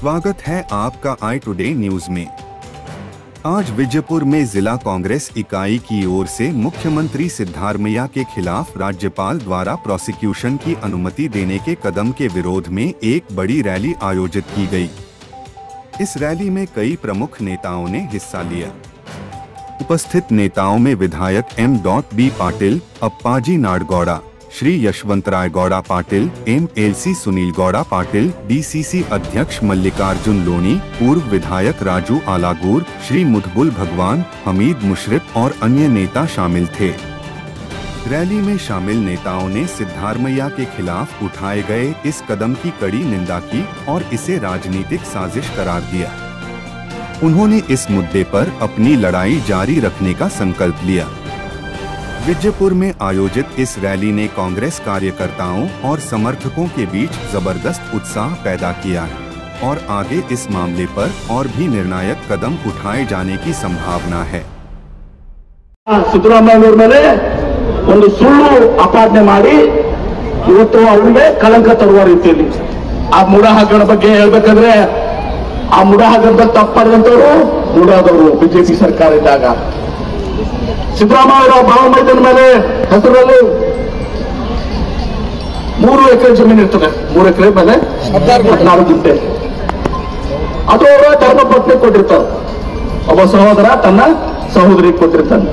स्वागत है आपका आई टुडे न्यूज में। आज विजयपुर में जिला कांग्रेस इकाई की ओर से मुख्यमंत्री सिद्धारमैया के खिलाफ राज्यपाल द्वारा प्रोसिक्यूशन की अनुमति देने के कदम के विरोध में एक बड़ी रैली आयोजित की गई। इस रैली में कई प्रमुख नेताओं ने हिस्सा लिया। उपस्थित नेताओं में विधायक M.B. Patil, Appaji नाडगौड़ा, Shri यशवंतराय Gowda Patil, MLC Sunil Gowda Patil, DCC अध्यक्ष मल्लिकार्जुन लोनी, पूर्व विधायक राजू आलागूर, श्री मुदबुल भगवान, हमीद मुशरिफ और अन्य नेता शामिल थे। रैली में शामिल नेताओं ने सिद्धारमैया के खिलाफ उठाए गए इस कदम की कड़ी निंदा की और इसे राजनीतिक साजिश करार दिया। उन्होंने इस मुद्दे पर अपनी लड़ाई जारी रखने का संकल्प लिया। विजयपुर में आयोजित इस रैली ने कांग्रेस कार्यकर्ताओं और समर्थकों के बीच जबरदस्त उत्साह पैदा किया है और आगे इस मामले पर और भी निर्णायक कदम उठाए जाने की संभावना है। ಸಿದ್ದರಾಮಯ್ಯನವರ ಮೇಲೆ ಒಂದು ಸುಳ್ಳು ಆಪಾದನೆ ಮಾಡಿ ಇವತ್ತು ಅವರಿಗೆ ಕಳಂಕ ತರುವ ರೀತಿಯಲ್ಲಿ ಆ ಮೂಢ ಹಗರಣ ಬಗ್ಗೆ ಹೇಳಬೇಕಂದ್ರೆ ಆ ಮೂಢ ಹಗರಣದಲ್ಲಿ ತಪ್ಪಾದಂತವರು ಮೂಢಾದವರು ಬಿಜೆಪಿ ಸರ್ಕಾರ ಇದ್ದಾಗ ಸಿದ್ದರಾಮಯ್ಯ ಬಾವ ಮೈದಾನ ಮೇಲೆ ಹೆಸರಲ್ಲಿ 3 ಎಕರೆ ಜಮೀನು ಇರ್ತದೆ। 3 ಎಕರೆ ಮೇಲೆ 14 ಗುಂಟೆ ಅದು ಅವರ ಧರ್ಮಪತ್ನಿ ಕೊಟ್ಟಿರ್ತಾರೆ। ಒಬ್ಬ ಸಹೋದರ ತನ್ನ ಸಹೋದರಿಗೆ ಕೊಟ್ಟಿರ್ತಾನೆ।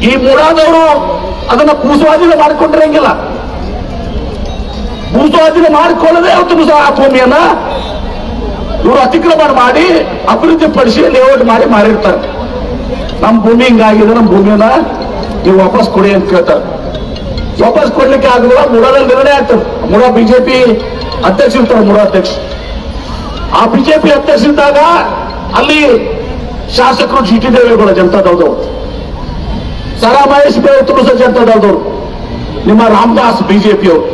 ಈ ಮೂಢಾದವರು ಅದನ್ನ ಭೂಸ್ವಾಧೀನ ಮಾಡಿಕೊಂಡಿರಂಗಿಲ್ಲ। ಭೂಸ್ವಾಧೀನ ಮಾಡಿಕೊಳ್ಳದೆ ಅವತ್ತು ಸಹ ಆ ಭೂಮಿಯನ್ನ ಇವರು ಅತಿಕ್ರಮಣ ಮಾಡಿ ಅಭಿವೃದ್ಧಿ ಪಡಿಸಿ ಲೇಔಟ್ ಮಾಡಿ ಮಾರಿರ್ತಾರೆ। ನಮ್ಮ ಭೂಮಿ ಹಿಂಗಾಗಿದೆ, ನಮ್ಮ ಭೂಮಿಯನ್ನ ನೀವು ವಾಪಸ್ ಕೊಡಿ ಅಂತ ಕೇಳ್ತಾರೆ। ವಾಪಸ್ ಕೊಡ್ಲಿಕ್ಕೆ ಆಗುದಿಲ್ಲ, ಮೂಢಾದಲ್ಲಿ ನಿರ್ಣಯ ಆಗ್ತದೆ। ಮೂಢ ಬಿಜೆಪಿ ಅಧ್ಯಕ್ಷ ಇರ್ತಾರೆ, ಮೂಢ ಅಧ್ಯಕ್ಷ। ಆ ಬಿಜೆಪಿ ಅಧ್ಯಕ್ಷ ಇದ್ದಾಗ ಅಲ್ಲಿ ಶಾಸಕರು GT ದೇವೇಗೌಡ ಜನತಾದಳದವರು, ಸರಾ ಮಹೇಶ್ ತುಳಸ ಜನತಾದಳದವರು, ನಿಮ್ಮ ರಾಮದಾಸ್ ಬಿಜೆಪಿಯವರು,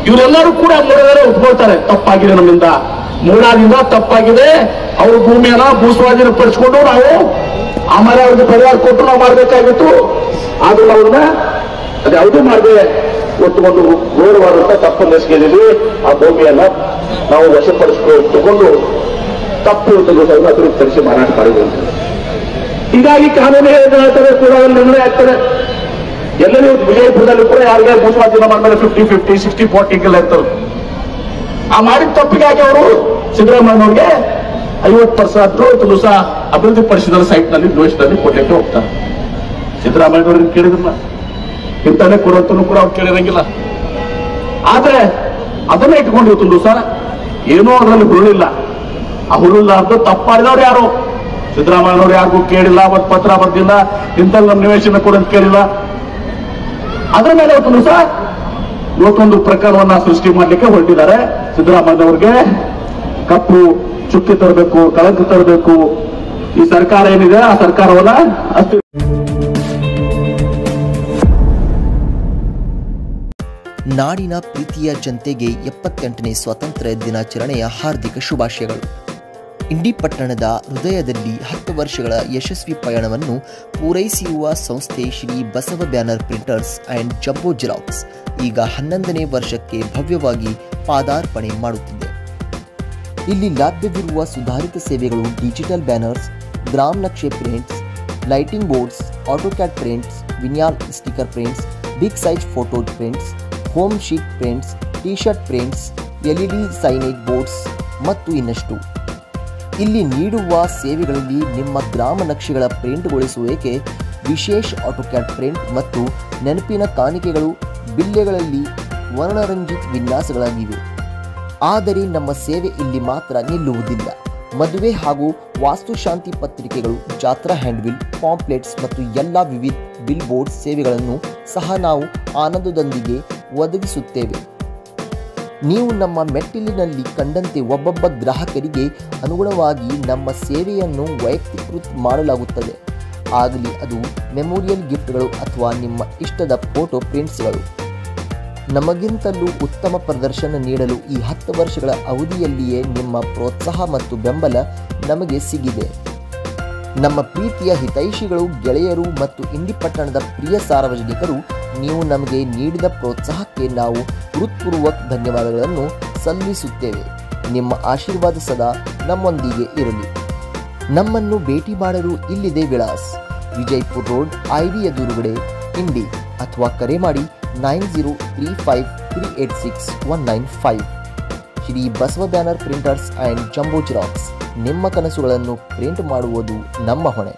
ಇವರೆಲ್ಲರೂ ಕೂಡ ಮೂಢದಲ್ಲಿ ಒಪ್ಕೊಳ್ತಾರೆ ತಪ್ಪಾಗಿದೆ, ನಮ್ಮಿಂದ ಮೂಢದಿಂದ ತಪ್ಪಾಗಿದೆ, ಅವ್ರ ಭೂಮಿಯನ್ನ ಭೂಸ್ವಾಧೀನ ಪಡಿಸ್ಕೊಂಡು ನಾವು ಆಮೇಲೆ ಅವ್ರಿಗೆ ಪರಿಹಾರ ಕೊಟ್ಟು ನಾವು ಮಾಡಬೇಕಾಗಿತ್ತು। ಆದ್ರೂ ಅವ್ರನ್ನ ಅದು ಯಾವುದೂ ಮಾಡದೆ ಇವತ್ತು ಒಂದು ಘೋರವಾದಂತ ತಪ್ಪನ್ನು ಎಸಗಿದ್ದೀವಿ। ಆ ಭೂಮಿಯನ್ನ ನಾವು ತಗೊಂಡು ತಪ್ಪು ಅಭಿವೃದ್ಧಿಪಡಿಸಿ ಮಾರಾಟ ಮಾಡಿದ್ವಿ। ಹೀಗಾಗಿ ಕಾನೂನು ಹೇಳ್ತಾರೆ ಕೂಡ ನಿರ್ಣಯ ಆಗ್ತದೆ। ಎಲ್ಲರೂ ವಿಜಯಪುರದಲ್ಲಿ ಕೂಡ ಯಾರಿಗೆ ಭೂಸ್ವಾಧೀನ ಮಾಡಿದ್ರೆ 50-50, 60-40 ಇರ್ತದೆ। ಆ ಮಾಡಿದ ತಪ್ಪಿಗಾಗಿ ಅವರು ಸಿದ್ದರಾಮಯ್ಯನವ್ರಿಗೆ 50% ಸಹ ಅಭಿವೃದ್ಧಿ ಪಡಿಸಿದ ಸೈಟ್ ನಲ್ಲಿ ದ್ವೇಷದಲ್ಲಿ ಕೊಡ್ಲಿಕ್ಕೆ ಹೋಗ್ತಾರೆ। ಸಿದ್ದರಾಮಯ್ಯನವ್ರಿಗೆ ಕೇಳಿದ್ರಲ್ಲ, ಇಂತಾನೆ ಕೊಡುವಂತೂ ಕೂಡ ಅವ್ರು ಕೇಳಿರಂಗಿಲ್ಲ। ಆದ್ರೆ ಅದನ್ನ ಇಟ್ಕೊಂಡು ಇವತ್ತು ಸಹ ಏನೋ ಅದರಲ್ಲಿ ಹುರುಳಿಲ್ಲ। ಆ ಹುರುಳಿಲ್ಲ ತಪ್ಪಾಡಿದವ್ರು ಯಾರು? ಸಿದ್ದರಾಮಯ್ಯನವ್ರು ಯಾರಿಗೂ ಕೇಳಿಲ್ಲ, ಒಂದು ಪತ್ರ ಬರ್ದಿಲ್ಲ, ಇಂಥಲ್ಲಿ ನಮ್ಮ ನಿವೇಶನ ಕೊಡೋದು ಕೇಳಿಲ್ಲ। ಅದರ ಮೇಲೆ ಇವತ್ತು ಸಹ ಇವತ್ತೊಂದು ಪ್ರಕರಣವನ್ನ ಸೃಷ್ಟಿ ಮಾಡ್ಲಿಕ್ಕೆ ಹೊರಟಿದ್ದಾರೆ। ಸಿದ್ದರಾಮಯ್ಯನವ್ರಿಗೆ ಕಪ್ಪು ಚುಕ್ಕಿ ತರಬೇಕು, ಕಳಂಕ ತರಬೇಕು। ಈ ಸರ್ಕಾರ ಏನಿದೆ ಆ ಸರ್ಕಾರವನ್ನ ಅಷ್ಟು ನಾಡಿನ ಪ್ರೀತಿಯ ಜನತೆಗೆ 78ನೇ ಸ್ವಾತಂತ್ರ್ಯ ದಿನಾಚರಣೆಯ ಹಾರ್ದಿಕ ಶುಭಾಶಯಗಳು। ಇಂಡಿ ಪಟ್ಟಣದ ಹೃದಯದಲ್ಲಿ 10 ವರ್ಷಗಳ ಯಶಸ್ವಿ ಪಯಣವನ್ನು ಪೂರೈಸಿರುವ ಸಂಸ್ಥೆ Shri Basava banner printers and jumbo xerox ಈಗ 11ನೇ ವರ್ಷಕ್ಕೆ ಭವ್ಯವಾಗಿ ಪಾದಾರ್ಪಣೆ ಮಾಡುತ್ತಿದೆ। ಇಲ್ಲಿ ಲಭ್ಯವಿರುವ ಸುಧಾರಿತ ಸೇವೆಗಳು ಡಿಜಿಟಲ್ ಬ್ಯಾನರ್ಸ್, ಗ್ರಾಮ್ ನಕ್ಷೆ prints, lighting boards, AutoCAD prints, vinyl sticker prints, big size photo prints, home sheet prints, T-shirt prints, LED signage boards ಮತ್ತು ಇನ್ನಷ್ಟು। ಇಲ್ಲಿ ನೀಡುವ ಸೇವೆಗಳಲ್ಲಿ ನಿಮ್ಮ ಗ್ರಾಮ ನಕ್ಷೆಗಳ ಪ್ರಿಂಟ್ಗೊಳಿಸುವಿಕೆ, ವಿಶೇಷ ಆಟೋಕ್ಯಾಡ್ ಪ್ರಿಂಟ್ ಮತ್ತು ನೆನಪಿನ ಕಾಣಿಕೆಗಳು ಬಿಲ್ಲೆಗಳಲ್ಲಿ ವರ್ಣರಂಜಿತ ವಿನ್ಯಾಸಗಳಾಗಿವೆ। ಆದರೆ ನಮ್ಮ ಸೇವೆ ಇಲ್ಲಿ ಮಾತ್ರ ನಿಲ್ಲುವುದಿಲ್ಲ। ಮದುವೆ ಹಾಗೂ ವಾಸ್ತುಶಾಂತಿ ಪತ್ರಿಕೆಗಳು, ಜಾತ್ರಾ ಹ್ಯಾಂಡ್ಬಿಲ್, ಪಾಂಪ್ಲೆಟ್ಸ್ ಮತ್ತು ಎಲ್ಲ ವಿವಿಧ ಬಿಲ್ ಬೋರ್ಡ್ ಸೇವೆಗಳನ್ನು ಸಹ ನಾವು ಆನಂದದೊಂದಿಗೆ ಒದಗಿಸುತ್ತೇವೆ। ನೀವು ನಮ್ಮ ಮೆಟ್ಟಿಲಿನಲ್ಲಿ ಕಂಡಂತೆ ಒಬ್ಬೊಬ್ಬ ಗ್ರಾಹಕರಿಗೆ ಅನುಗುಣವಾಗಿ ನಮ್ಮ ಸೇವೆಯನ್ನು ವೈಯಕ್ತೀಕೃತ ಮಾಡಲಾಗುತ್ತದೆ, ಆಗಲಿ ಅದು ಮೆಮೋರಿಯಲ್ ಗಿಫ್ಟ್ಗಳು ಅಥವಾ ನಿಮ್ಮ ಇಷ್ಟದ ಫೋಟೋ ಪ್ರಿಂಟ್ಸ್ಗಳು। ನಮಗಿಂತಲೂ ಉತ್ತಮ ಪ್ರದರ್ಶನ ನೀಡಲು ಈ 10 ವರ್ಷಗಳ ಅವಧಿಯಲ್ಲಿಯೇ ನಿಮ್ಮ ಪ್ರೋತ್ಸಾಹ ಮತ್ತು ಬೆಂಬಲ ನಮಗೆ ಸಿಗಿದೆ। ನಮ್ಮ ಪ್ರೀತಿಯ ಹಿತೈಷಿಗಳು, ಗೆಳೆಯರು ಮತ್ತು ಇಂಡಿ ಪಟ್ಟಣದ ಪ್ರಿಯ ಸಾರ್ವಜನಿಕರು, ನೀವು ನಮಗೆ ನೀಡಿದ ಪ್ರೋತ್ಸಾಹಕ್ಕೆ ನಾವು ಹೃತ್ಪೂರ್ವಕ ಧನ್ಯವಾದಗಳನ್ನು ಸಲ್ಲಿಸುತ್ತೇವೆ। ನಿಮ್ಮ ಆಶೀರ್ವಾದ ಸದಾ ನಮ್ಮೊಂದಿಗೆ ಇರಲಿ. ನಮ್ಮನ್ನು ಭೇಟಿ ಮಾಡಲು ಇಲ್ಲಿದೆ ವಿಳಾಸ್: ವಿಜಯಪುರ ರೋಡ್, ಐಬಿ ಎದುರುಗಡೆ, ಇಂಡಿ, ಅಥವಾ ಕರೆ ಮಾಡಿ 9035386195. Shri Basava banner printers and jumbo xerox. ನಿಮ್ಮ ಕನಸುಗಳನ್ನು ಪ್ರಿಂಟ್ ಮಾಡುವುದು ನಮ್ಮ ಹೊಣೆ.